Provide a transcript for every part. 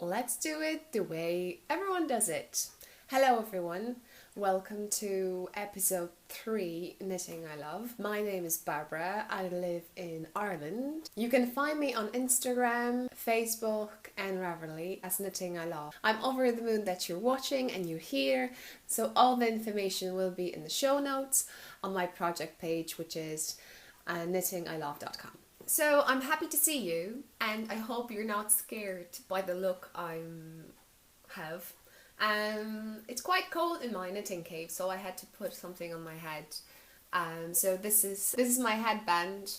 let's do it the way everyone does it. Hello everyone, welcome to episode 3 Knitting I Love. My name is Barbara, I live in Ireland. You can find me on Instagram, Facebook and Ravelry as Knitting I Love. I'm over the moon that you're watching and you're here, so all the information will be in the show notes on my project page, which is knittingilove.com. So I'm happy to see you, and I hope you're not scared by the look I have. It's quite cold in my knitting cave, so I had to put something on my head. So this is my headband,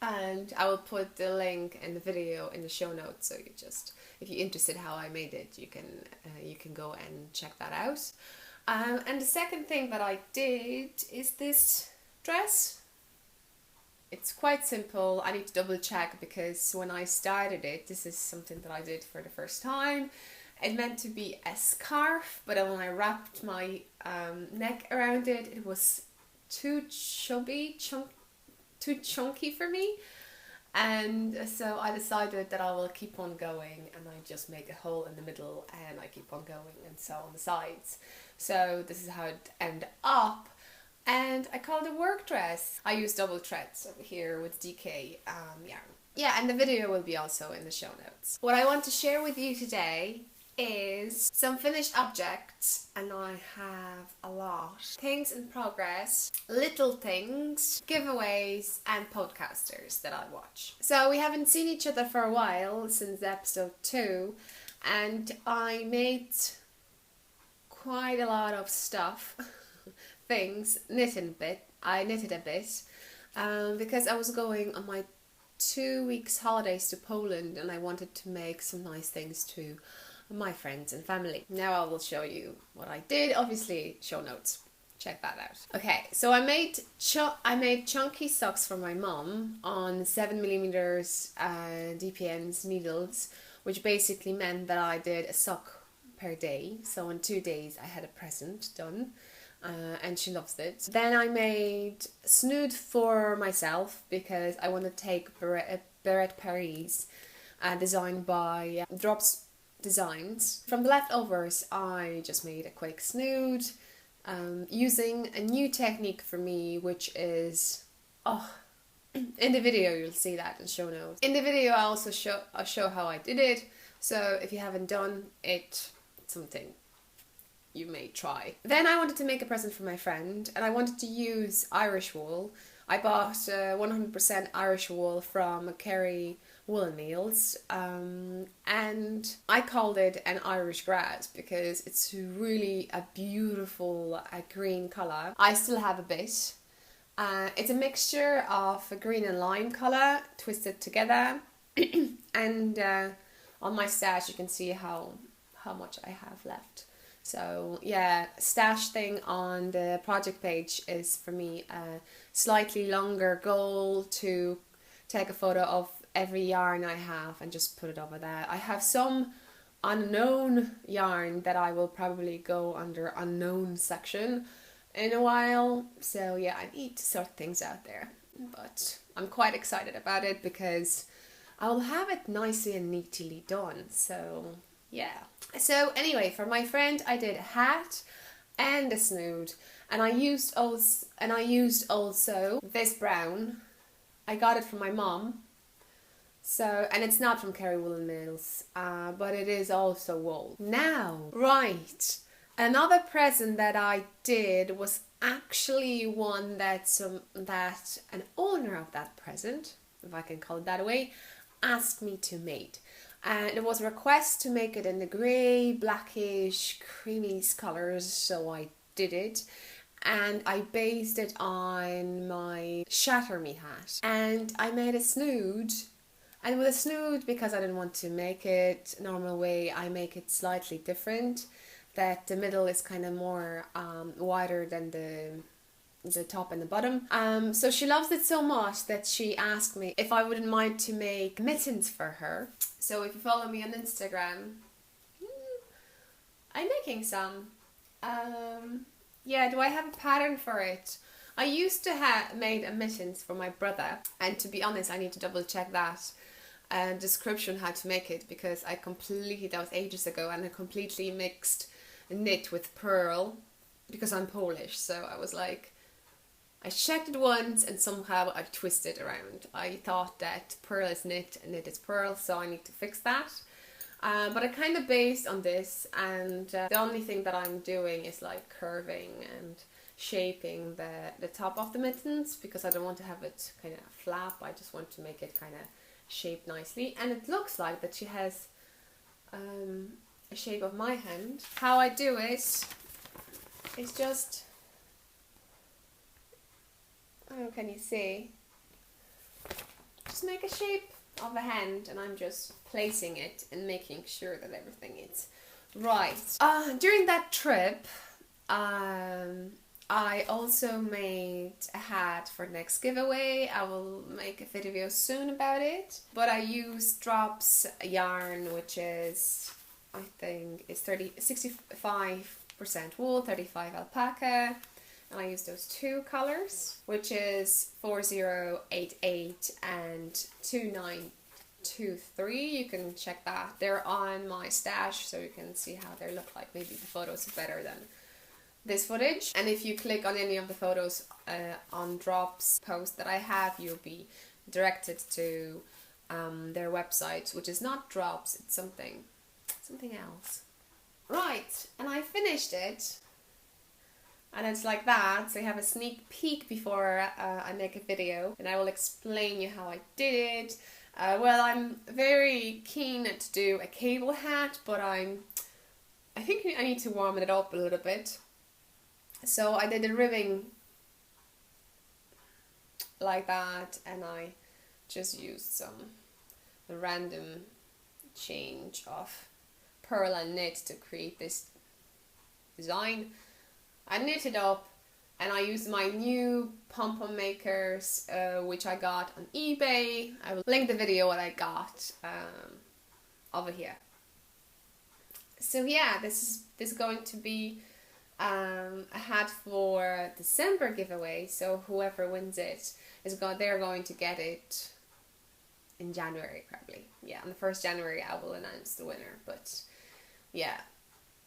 and I will put the link in the video in the show notes. So you just, if you're interested how I made it, you can go and check that out. And the second thing that I did is this dress. It's quite simple. I need to double check because when I started it, this is something that I did for the first time. It meant to be a scarf, but when I wrapped my neck around it, it was too chunky for me. And so I decided that I will keep on going, and I just make a hole in the middle and I keep on going and so on the sides. So this is how it ended up. And I called it a work dress. I use double threads over here with DK yarn. Yeah, and the video will be also in the show notes. What I want to share with you today is some finished objects, and I have a lot. Things in progress, little things, giveaways and podcasters that I watch. So we haven't seen each other for a while, since episode 2, and I made quite a lot of stuff. Things, I knitted a bit because I was going on my 2 weeks holidays to Poland, and I wanted to make some nice things to my friends and family. Now I will show you what I did. Obviously, show notes, check that out. Okay, so I made chunky socks for my mom on 7mm DPN's needles, which basically meant that I did a sock per day. So in 2 days I had a present done. And she loves it. Then I made snood for myself because I want to take Beret Paris, designed by Drops Designs. From the leftovers I just made a quick snood using a new technique for me, which is in the video you'll see that in show notes. In the video I also show how I did it, so if you haven't done it, it's something you may try. Then I wanted to make a present for my friend, and I wanted to use Irish wool. I bought 100% Irish wool from Kerry Woolen Meals, and I called it an Irish grass because it's really a beautiful green colour. I still have a bit. It's a mixture of a green and lime colour twisted together, and on my stash you can see how much I have left. So yeah, stash thing on the project page is for me a slightly longer goal to take a photo of every yarn I have and just put it over there. I have some unknown yarn that I will probably go under unknown section in a while. So yeah, I need to sort things out there. But I'm quite excited about it because I will have it nicely and neatly done. So yeah. So anyway, for my friend I did a hat and a snood, and I used also this brown. I got it from my mom. So, and it's not from Kerry Woolen Mills, but it is also wool. Now, right, another present that I did was actually one that an owner of that present, if I can call it that way, asked me to make. And it was a request to make it in the grey, blackish, creamy colours, so I did it. And I based it on my Shatter Me hat. And I made a snood. And with a snood, because I didn't want to make it normal way, I make it slightly different. That the middle is kind of more wider than the top and the bottom. So she loves it so much that she asked me if I wouldn't mind to make mittens for her. So if you follow me on Instagram, I'm making some. Yeah, do I have a pattern for it? I used to have made a mittens for my brother, and to be honest I need to double check that. description how to make it, because I completely, that was ages ago, and I completely mixed knit with purl because I'm Polish. So I was like, I checked it once and somehow I twisted around. I thought that purl is knit and knit is purl, so I need to fix that. But I kind of based on this, and the only thing that I'm doing is like curving and shaping the top of the mittens, because I don't want to have it kind of flap. I just want to make it kind of shaped nicely, and it looks like that she has a shape of my hand. How I do it is just, oh, can you see? Just make a shape of a hand, and I'm just placing it and making sure that everything is right. During that trip, I also made a hat for the next giveaway. I will make a video soon about it. But I used Drops yarn, which is, I think, is 65% wool, 35 alpaca. And I used those two colors, which is 4088 and 2923. You can check that. They're on my stash, so you can see how they look like. Maybe the photos are better than this footage. And if you click on any of the photos on Drops post that I have, you'll be directed to their website, which is not Drops, it's something else. Right, and I finished it, and it's like that. So you have a sneak peek before I make a video, and I will explain you how I did it. Well, I'm very keen to do a cable hat, but I think I need to warm it up a little bit. So I did the ribbing like that, and I just used some random change of purl and knit to create this design. I knit it up, and I used my new pom-pom makers, which I got on eBay. I will link the video what I got over here. So yeah, this is going to be a hat for December giveaway. So whoever wins it they're going to get it in January probably. Yeah, on the 1st January I will announce the winner. But yeah,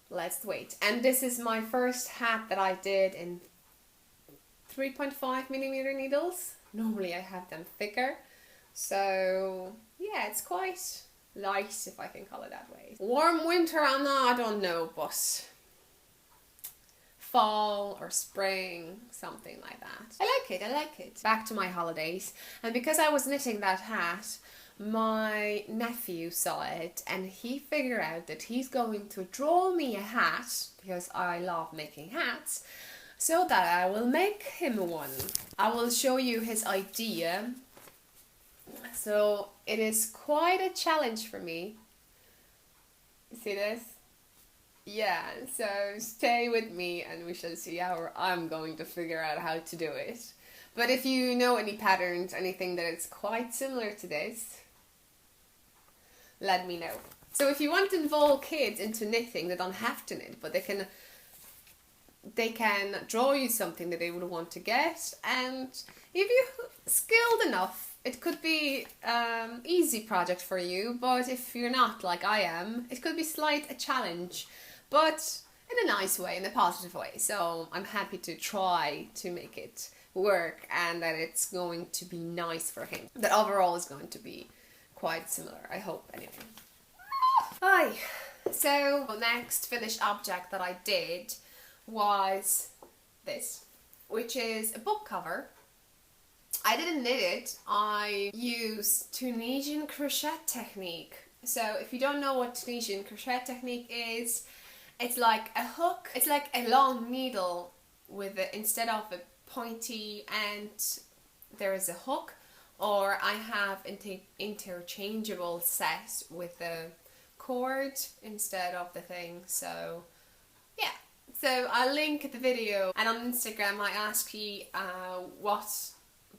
let's wait. And this is my first hat that I did in 3.5mm needles. Normally I have them thicker. So yeah, it's quite light, if I can call it that way. Warm winter or not, I don't know, but fall or spring, something like that. I like it. Back to my holidays. And because I was knitting that hat, my nephew saw it, and he figured out that he's going to draw me a hat, because I love making hats, so that I will make him one. I will show you his idea. So it is quite a challenge for me. You see this? Yeah, so stay with me and we shall see how I'm going to figure out how to do it. But if you know any patterns, anything that is quite similar to this, let me know. So if you want to involve kids into knitting, they don't have to knit, but they can draw you something that they would want to get. And if you're skilled enough, it could be easy project for you. But if you're not like I am, it could be a challenge, but in a nice way, in a positive way. So I'm happy to try to make it work, and that it's going to be nice for him. That overall is going to be quite similar, I hope, anyway. Hi. So the next finished object that I did was this, which is a book cover. I didn't knit it, I used Tunisian crochet technique. So if you don't know what Tunisian crochet technique is, it's like a hook, it's like a long needle with instead of a pointy end, there is a hook, or I have interchangeable set with a cord instead of the thing. So yeah, so I'll link the video, and on Instagram I ask you what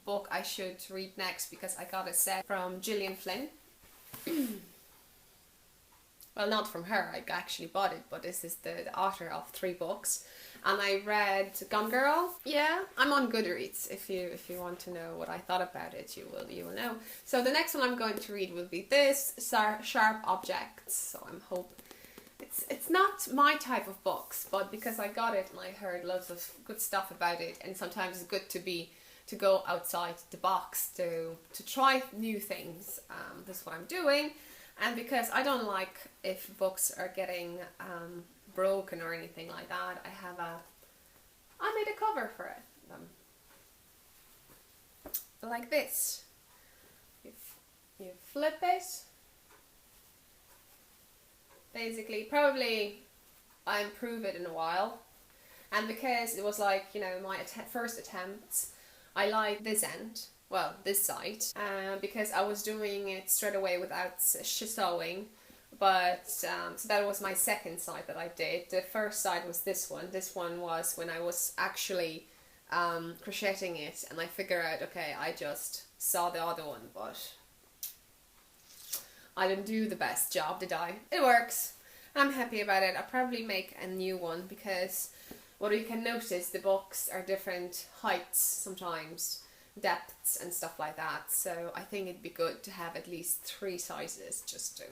book I should read next, because I got a set from Gillian Flynn. well, not from her, I actually bought it, but this is the author of 3 books. And I read Gone Girl. Yeah, I'm on Goodreads. If you want to know what I thought about it, you will know. So the next one I'm going to read will be this, Sharp Objects. So I'm hoping it's not my type of books, but because I got it and I heard loads of good stuff about it, and sometimes it's good to go outside the box to try new things. That's what I'm doing, and because I don't like if books are getting broken or anything like that, I made a cover for it. Like this. You flip it. Basically, probably I improve it in a while, and because it was like, you know, my first attempts, I like this end, well, this side, because I was doing it straight away without sewing. But so that was my second side that I did. The first side was this one. This one was when I was actually crocheting it, and I figured out, okay, I just saw the other one, but I didn't do the best job, did I? It works. I'm happy about it. I'll probably make a new one, because what you can notice, the books are different heights sometimes, depths and stuff like that. So I think it'd be good to have at least 3 sizes just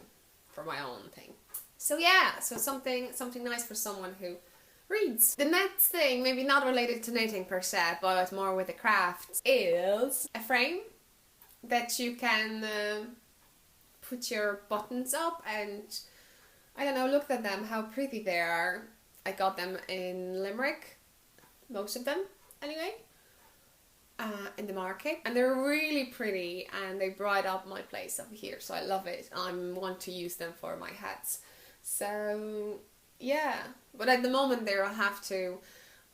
for my own thing. So yeah, so something nice for someone who reads. The next thing, maybe not related to knitting per se, but more with the craft, is a frame that you can put your buttons up, and I don't know, look at them, how pretty they are. I got them in Limerick, most of them anyway, in the market, and they're really pretty, and they brighten up my place over here, so I love it. I want to use them for my hats. So yeah, but at the moment they'll have to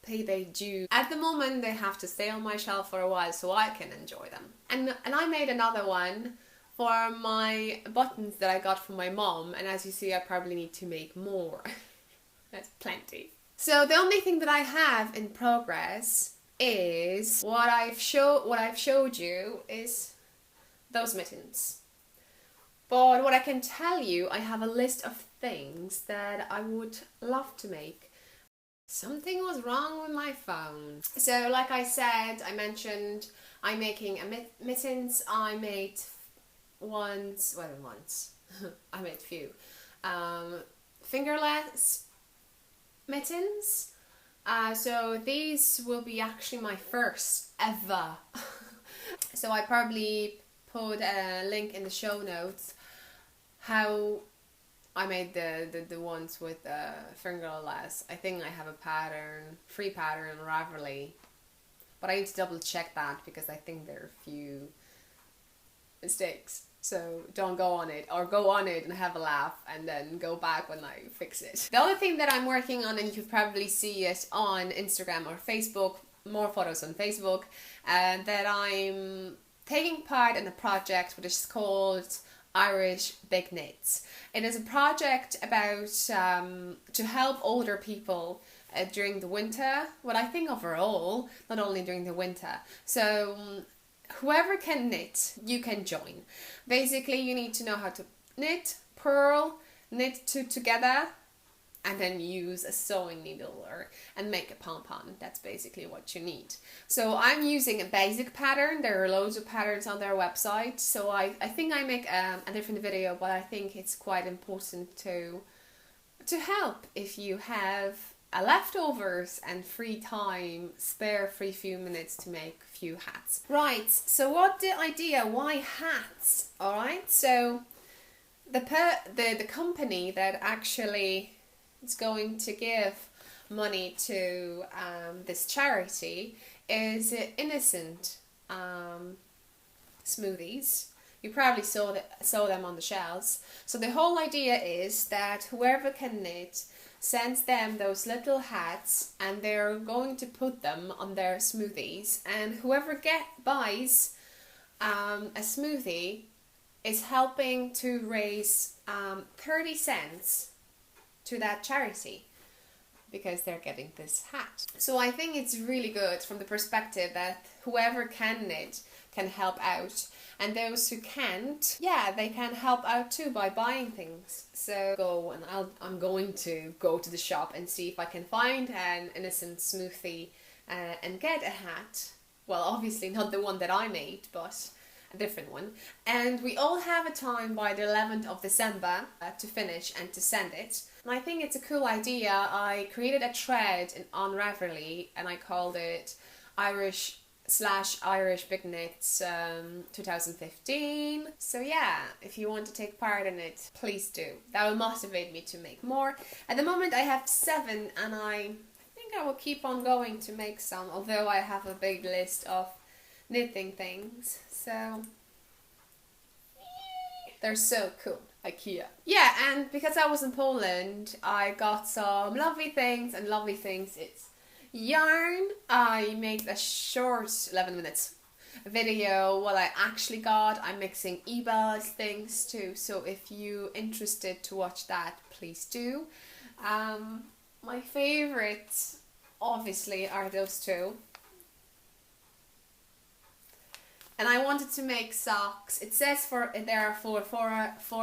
pay their due. At the moment they have to stay on my shelf for a while so I can enjoy them. And I made another one for my buttons that I got from my mom, and as you see, I probably need to make more. That's plenty. So the only thing that I have in progress is what I've showed you is those mittens. But what I can tell you, I have a list of things that I would love to make. Something was wrong with my phone. So like I said, I mentioned I'm making mittens. I made once, I made few fingerless mittens. So these will be actually my first ever. So I probably put a link in the show notes how I made the ones with fingerless. I think I have a pattern, free pattern, Ravelry, but I need to double check that because I think there are a few mistakes. So don't go on it, or go on it and have a laugh and then go back when I fix it. The other thing that I'm working on, and you could probably see it on Instagram or Facebook, more photos on Facebook, that I'm taking part in a project which is called Irish Big Knits. It is a project about to help older people during the winter. Well, I think overall, not only during the winter. So whoever can knit, you can join. Basically, you need to know how to knit, purl, knit two together, and then use a sewing needle and make a pom-pom. That's basically what you need. So I'm using a basic pattern. There are loads of patterns on their website. So I think I make a different video, but I think it's quite important to help if you have leftovers and free time, spare free few minutes to make a few hats. Right, so what the idea, why hats? Alright, so the company that actually is going to give money to this charity is Innocent Smoothies. You probably saw them on the shelves. So the whole idea is that whoever can knit sends them those little hats, and they're going to put them on their smoothies, and whoever buys a smoothie is helping to raise 30 cents to that charity because they're getting this hat. So I think it's really good from the perspective that whoever can knit can help out. And those who can't, yeah, they can help out too by buying things. So I'm going to go to the shop and see if I can find an innocent smoothie and get a hat. Well, obviously not the one that I made, but a different one. And we all have a time by the 11th of December to finish and to send it. And I think it's a cool idea. I created a thread on Ravelry and I called it Irish Big Knits 2015. So yeah, if you want to take part in it, please do. That will motivate me to make more. At the moment I have 7 and I think I will keep on going to make some, although I have a big list of knitting things. So they're so cool. IKEA. Yeah, and because I was in Poland, I got some lovely things, and lovely things it's yarn. I made a short 11 minutes video what I actually got. I'm mixing eBells things too, so if you're interested to watch that, please do. My favorites obviously are those two. And I wanted to make socks. It says there are four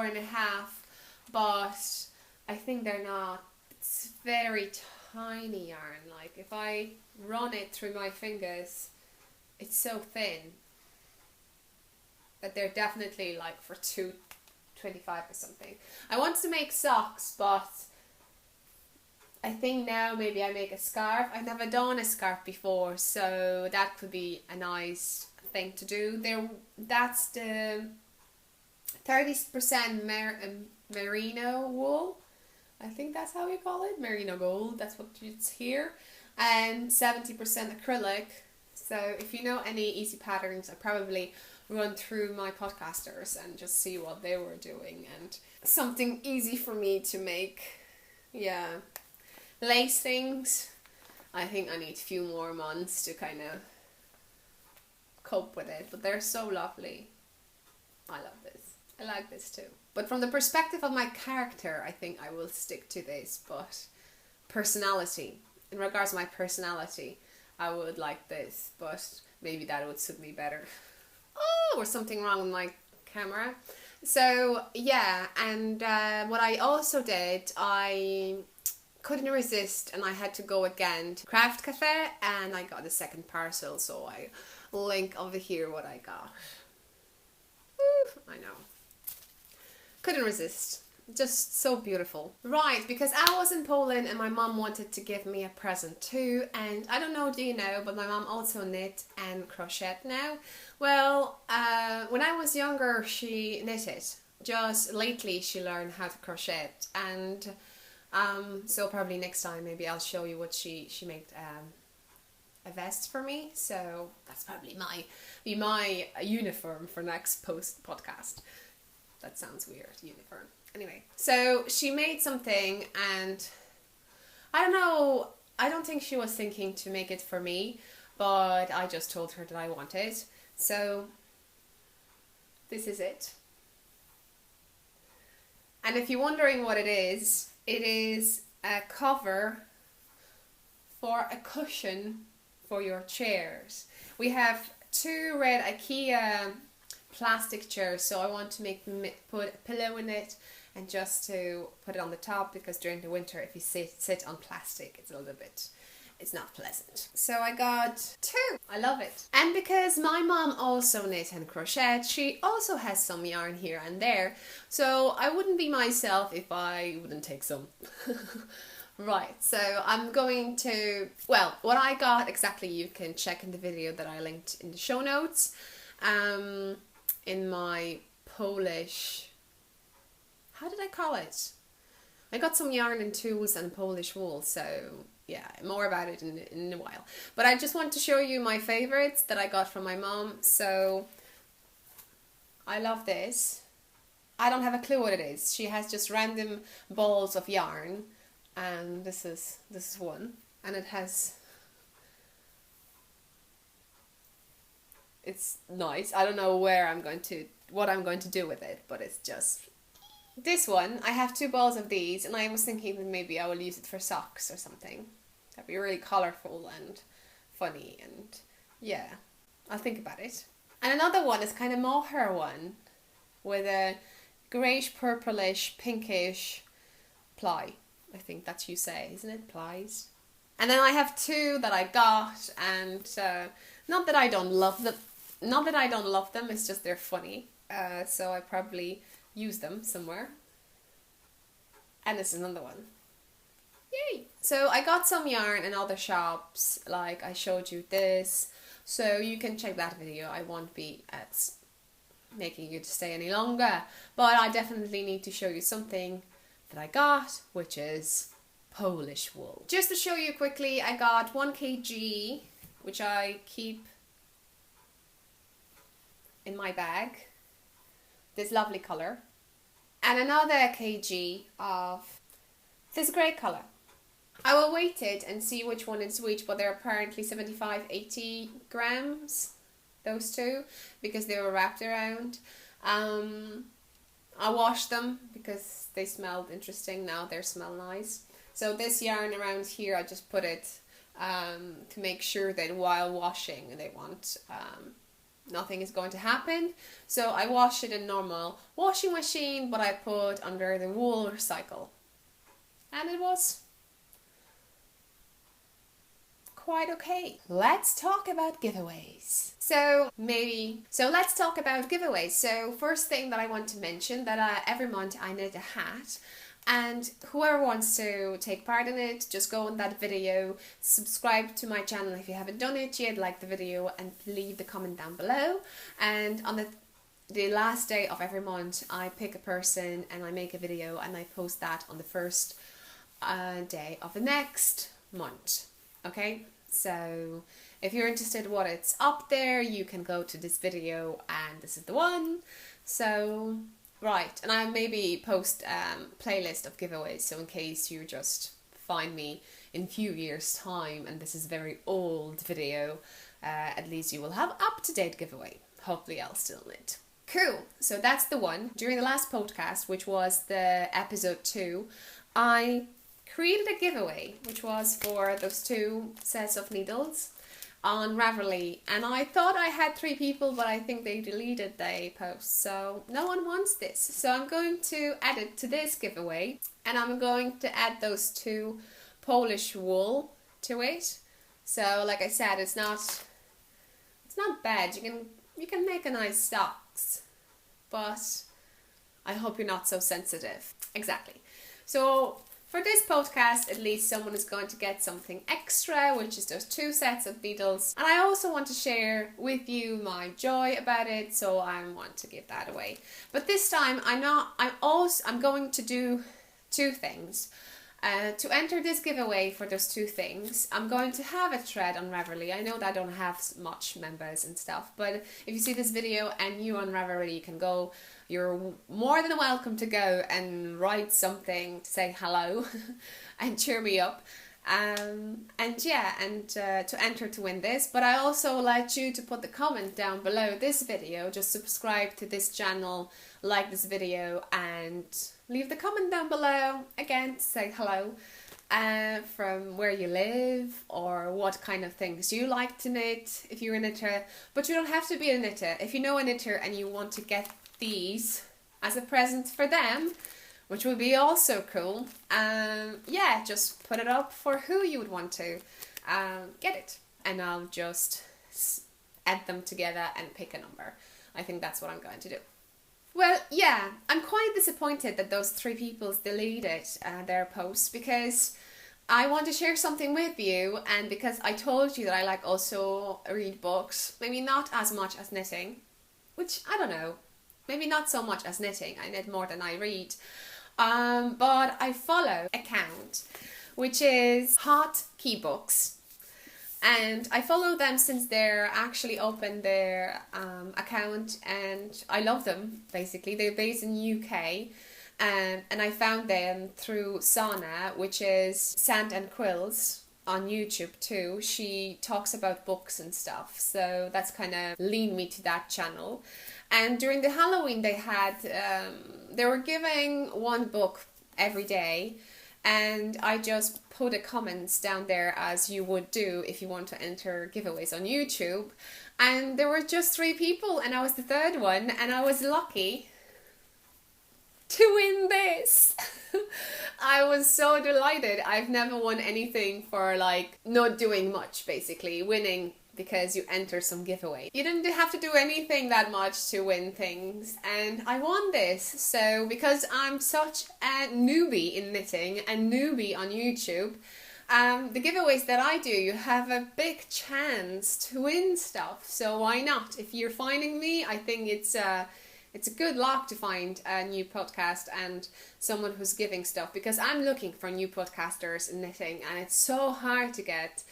and a half, but I think they're not. It's very tiny yarn. Like if I run it through my fingers, it's so thin that they're definitely like for $2.25 or something. I want to make socks, but I think now maybe I make a scarf. I've never done a scarf before, so that could be a nice thing to do. That's the 30% merino wool. I think that's how we call it, merino gold. That's what it's here, and 70% acrylic. So if you know any easy patterns, I probably run through my podcasters and just see what they were doing and something easy for me to make. Yeah, lace things. I think I need a few more months to kind of cope with it, but they're so lovely. I love this. I like this too. But from the perspective of my character, I think I will stick to this. But personality, in regards to my personality, I would like this, but maybe that would suit me better. Oh, or something wrong with my camera. So yeah, and what I also did, I couldn't resist and I had to go again to Craft Cafe and I got a second parcel, so I link over here what I got. I know. Couldn't resist. Just so beautiful. Right, because I was in Poland and my mom wanted to give me a present too, and I don't know, do you know, but my mom also knit and crochet now. Well, when I was younger she knitted. Just lately she learned how to crochet, and so probably next time maybe I'll show you what she made a vest for me. So that's probably my uniform for next podcast. That sounds weird, uniform. Anyway, so she made something and I don't know, I don't think she was thinking to make it for me, but I just told her that I want it. So this is it. And if you're wondering what it is a cover for a cushion for your chairs. We have 2 red IKEA plastic chairs, so I want to put a pillow in it and just to put it on the top, because during the winter if you sit on plastic it's not pleasant. So I got 2. I love it. And because my mom also knit and crochet, she also has some yarn here and there, so I wouldn't be myself if I wouldn't take some. Right, so I'm going to, well, what I got exactly you can check in the video that I linked in the show notes. In my Polish, how did I call it? I got some yarn and tools and Polish wool, so yeah, more about it in a while. But I just want to show you my favorites that I got from my mom. So I love this. I don't have a clue what it is. She has just random balls of yarn, and this is one, and it has, it's nice. I don't know what I'm going to do with it, but it's just this one. I have 2 balls of these, and I was thinking that maybe I will use it for socks or something. That'd be really colorful and funny, and yeah, I'll think about it. And another one is kind of mohair one with a greyish, purplish, pinkish ply. I think that's you say, isn't it? Plies. And then I have two that I got, and not that I don't love them. Not that I don't love them. It's just they're funny. So I probably use them somewhere. And this is another one. Yay! So I got some yarn in other shops, like I showed you this. So you can check that video. I won't be making you to stay any longer. But I definitely need to show you something that I got, which is Polish wool. Just to show you quickly, I got 1 kg, which I keep in my bag. This lovely colour. And another kg of this grey colour. I will weight it and see which one is which, but they're apparently 75-80 grams, those two, because they were wrapped around. I washed them because they smelled interesting. Now they smell nice. So this yarn around here, I just put it to make sure that while washing, nothing is going to happen. So I wash it in normal washing machine, but I put under the wool recycle. And it was quite okay. Let's talk about giveaways. So let's talk about giveaways. So first thing that I want to mention that every month I knit a hat, and whoever wants to take part in it, just go on that video, subscribe to my channel if you haven't done it yet, like the video and leave the comment down below. And on the last day of every month I pick a person and I make a video and I post that on the first day of the next month. Okay, so if you're interested what it's up there, you can go to this video and this is the one. So right, and I maybe post playlist of giveaways, so in case you just find me in a few years time and this is a very old video, at least you will have up-to-date giveaway. Hopefully I'll still knit. Cool, so that's the one. During the last podcast, which was the episode 2, I created a giveaway, which was for those 2 sets of needles on Ravelry, and I thought I had 3 people, but I think they deleted the post, so no one wants this. So I'm going to add it to this giveaway, and I'm going to add those 2 Polish wool to it. So like I said, it's not bad. You can make a nice socks, but I hope you're not so sensitive. Exactly. So for this podcast, at least someone is going to get something extra, which is those 2 sets of needles. And I also want to share with you my joy about it, so I want to give that away. But this time, I'm going to do 2 things. To enter this giveaway for those 2 things, I'm going to have a thread on Ravelry. I know that I don't have much members and stuff, but if you see this video and you're on Ravelry, you can go. You're more than welcome to go and write something to say hello and cheer me up. To enter to win this. But I also like you to put the comment down below this video. Just subscribe to this channel, like this video, and leave the comment down below again to say hello, from where you live or what kind of things you like to knit if you're a knitter. But you don't have to be a knitter. If you know a knitter and you want to get these as a present for them, which would be also cool, just put it up for who you would want to get it, and I'll just add them together and pick a number. I think that's what I'm going to do. Well, yeah, I'm quite disappointed that those 3 people deleted their posts, because I want to share something with you, and because I told you that I like also read books, maybe not as much as knitting, which I don't know, maybe not so much as knitting. I knit more than I read. But I follow an account which is Hot Key Books, and I follow them since they're actually opened their account, and I love them. Basically, they're based in UK, and I found them through Sana, which is Sand and Quills on YouTube too. She talks about books and stuff, so that's kind of leaned me to that channel. And during the Halloween, they were giving 1 book every day, and I just put the comments down there as you would do if you want to enter giveaways on YouTube. And there were just 3 people, and I was the 3rd one, and I was lucky to win this. I was so delighted. I've never won anything for like not doing much, basically. Winning because you enter some giveaway. You didn't have to do anything that much to win things, and I won this. So because I'm such a newbie in knitting, a newbie on YouTube, the giveaways that I do, you have a big chance to win stuff. So why not? If you're finding me, I think it's a good luck to find a new podcast and someone who's giving stuff, because I'm looking for new podcasters in knitting, and it's so hard to get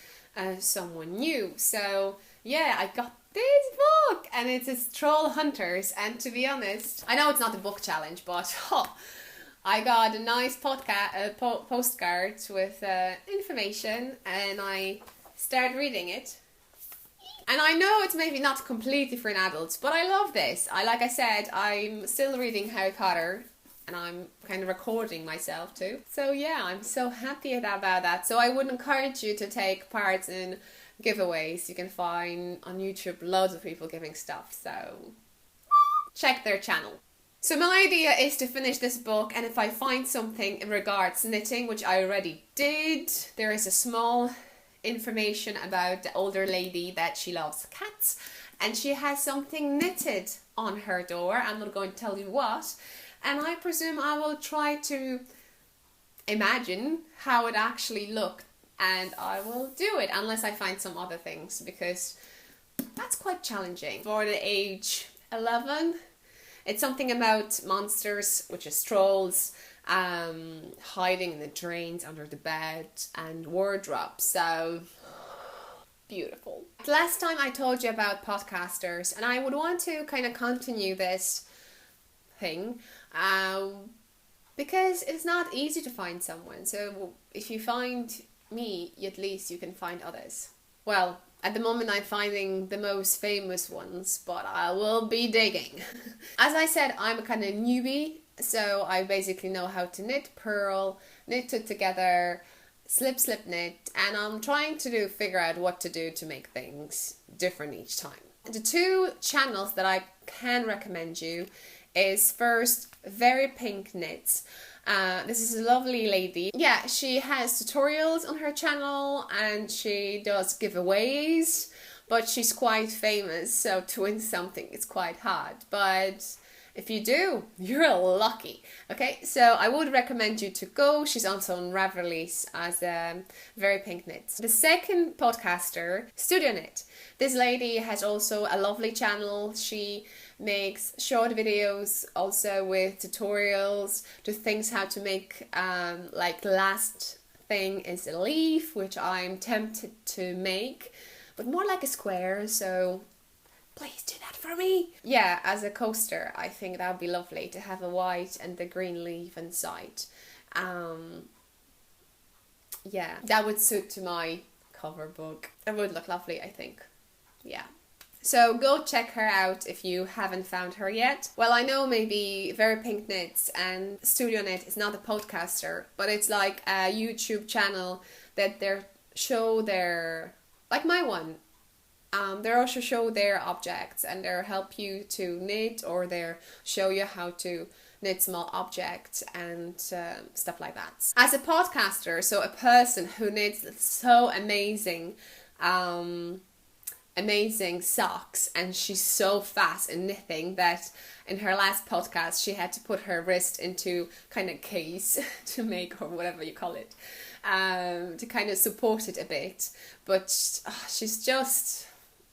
someone new. So yeah, I got this book, and it's Troll Hunters, and to be honest, I know it's not a book challenge, but I got a nice postcard with information, and I started reading it. And I know it's maybe not completely for an adult, but I love this. Like I said, I'm still reading Harry Potter, and I'm kind of recording myself too. So yeah, I'm so happy about that. So I would encourage you to take part in giveaways. You can find on YouTube loads of people giving stuff, so check their channel. So my idea is to finish this book, and if I find something in regards to knitting, which I already did, there is a small information about the older lady that she loves cats, and she has something knitted on her door. I'm not going to tell you what, and I presume I will try to imagine how it actually looked, and I will do it unless I find some other things, because that's quite challenging for the age 11. It's something about monsters, which is trolls, hiding in the drains, under the bed, and wardrobes. So beautiful. Last time I told you about podcasters, and I would want to kind of continue this thing, because it's not easy to find someone. So if you find me, at least you can find others. Well, at the moment I'm finding the most famous ones, but I will be digging. As I said, I'm a kind of newbie, so I basically know how to knit, purl, knit it together, slip, knit, and I'm trying to figure out what to do to make things different each time. The 2 channels that I can recommend you is first Very Pink Knits. This is a lovely lady. Yeah, she has tutorials on her channel, and she does giveaways, but she's quite famous, so to win something is quite hard. But if you do, you're lucky. Okay, so I would recommend you to go. She's also on Ravelry's as Very Pink Knits. The second podcaster, Studio Knit. This lady has also a lovely channel. She makes short videos also with tutorials to things how to make, like the last thing is a leaf, which I'm tempted to make, but more like a square, so please do that for me. Yeah, as a coaster, I think that would be lovely to have a white and the green leaf inside. Yeah, that would suit to my cover book. It would look lovely, I think. Yeah. So go check her out if you haven't found her yet. Well, I know maybe Very Pink Knits and Studio Knit is not a podcaster, but it's like a YouTube channel that they show their, like my one. They also show their objects, and they help you to knit, or they show you how to knit small objects and stuff like that. As a podcaster, so a person who knits so amazing socks, and she's so fast in knitting that in her last podcast she had to put her wrist into kind of case to make, or whatever you call it, to kind of support it a bit. But she's just,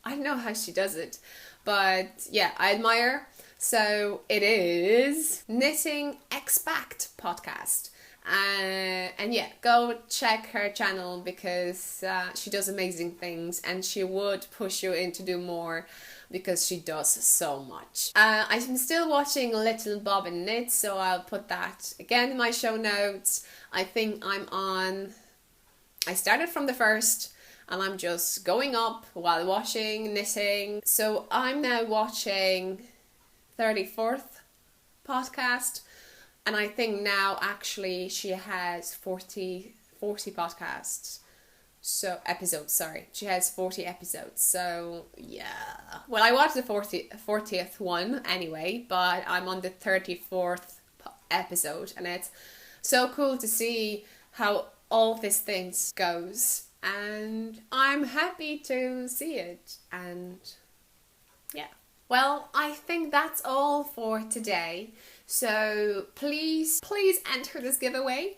I don't know how she does it, but yeah, I admire. So it is Knitting Expact podcast. And yeah, go check her channel, because she does amazing things, and she would push you in to do more, because she does so much. I'm still watching Little Bobbin Knit, so I'll put that again in my show notes. I think I started from the first, and I'm just going up while washing, knitting. So I'm now watching 34th podcast. And I think now actually she has 40 podcasts. So episodes, sorry. She has 40 episodes. So yeah. Well, I watched the 40th one anyway, but I'm on the 34th episode, and it's so cool to see how all these things goes, and I'm happy to see it. And yeah. Well, I think that's all for today. So please enter this giveaway.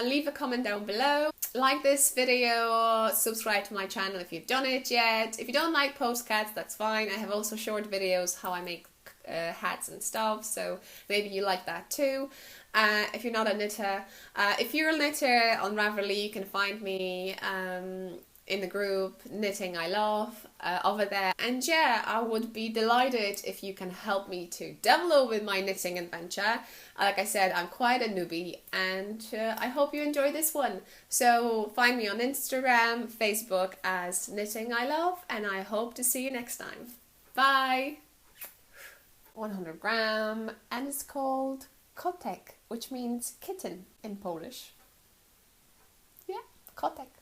Leave a comment down below. Like this video, subscribe to my channel if you've done it yet. If you don't like postcards, that's fine. I have also short videos how I make hats and stuff, so maybe you like that too. If you're not a knitter, if you're a knitter on Ravelry, you can find me in the group knittingILove over there. And yeah, I would be delighted if you can help me to develop with my knitting adventure. Like I said, I'm quite a newbie, and I hope you enjoy this one. So find me on Instagram, Facebook as knittingILove, and I hope to see you next time. Bye! 100 gram, and it's called kotek, which means kitten in Polish. Yeah, kotek.